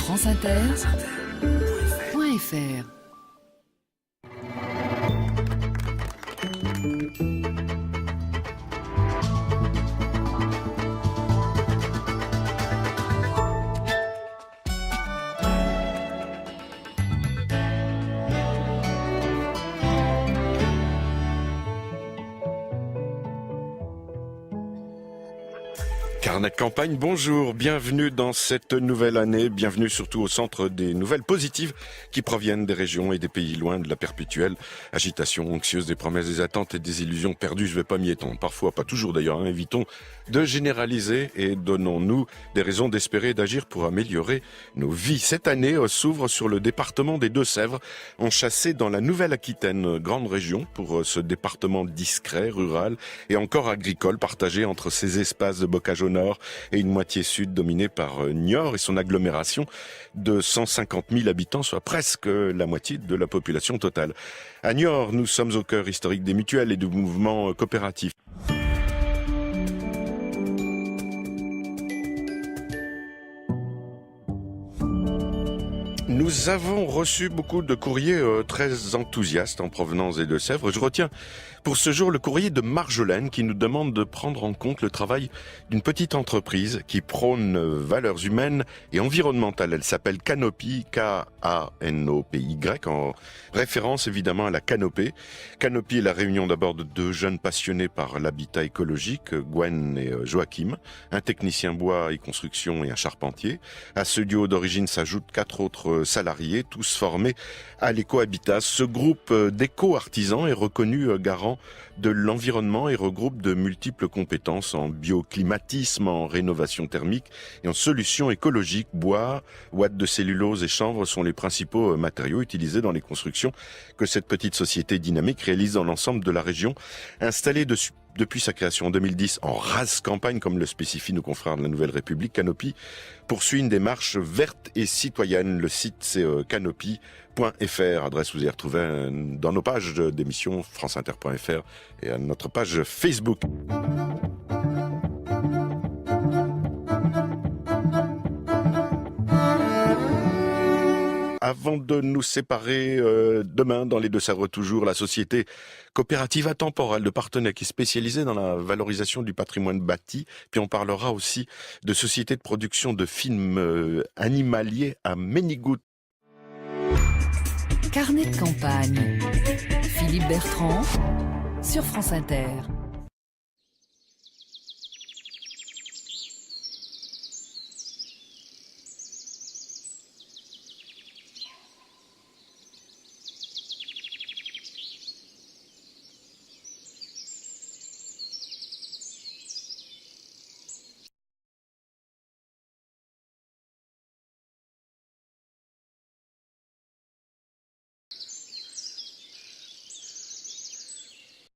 franceinter.fr. Carnet de campagne, bonjour, bienvenue dans cette nouvelle année, bienvenue surtout au centre des nouvelles positives qui proviennent des régions et des pays loin de la perpétuelle agitation anxieuse des promesses, des attentes et des illusions perdues. Je vais pas m'y étendre, parfois, pas toujours d'ailleurs, évitons de généraliser et donnons-nous des raisons d'espérer et d'agir pour améliorer nos vies. Cette année s'ouvre sur le département des Deux-Sèvres, enchâssé dans la Nouvelle-Aquitaine, grande région pour ce département discret, rural et encore agricole, partagé entre ses espaces de bocage au nord et une moitié sud dominée par Niort et son agglomération de 150 000 habitants, soit presque la moitié de la population totale. À Niort, nous sommes au cœur historique des mutuelles et du mouvement coopératif. Nous avons reçu beaucoup de courriers très enthousiastes en provenance des Deux-Sèvres. Je retiens pour ce jour le courrier de Marjolaine qui nous demande de prendre en compte le travail d'une petite entreprise qui prône valeurs humaines et environnementales. Elle s'appelle Canopy, K-A-N-O-P-Y, en référence évidemment à la canopée. Canopy est la réunion d'abord de deux jeunes passionnés par l'habitat écologique, Gwen et Joachim, un technicien bois et construction et un charpentier. À ce duo d'origine s'ajoutent 4 autres salariés, tous formés à l'éco-habitat. Ce groupe d'éco-artisans est reconnu garant de l'environnement et regroupe de multiples compétences en bioclimatisme, en rénovation thermique et en solutions écologiques. Bois, ouate de cellulose et chanvre sont les principaux matériaux utilisés dans les constructions que cette petite société dynamique réalise dans l'ensemble de la région. Installée depuis sa création en 2010 en rase campagne, comme le spécifient nos confrères de la Nouvelle République, Canopy poursuit une démarche verte et citoyenne. Le site c'est canopy.fr, adresse vous y retrouvez dans nos pages d'émission franceinter.fr et à notre page Facebook. Avant de nous séparer, demain, dans les Deux-Sèvres toujours, la société coopérative Atemporelle de Parthenay qui est spécialisée dans la valorisation du patrimoine bâti. Puis on parlera aussi de société de production de films animaliers à Ménigout. Carnet de campagne, Philippe Bertrand sur France Inter.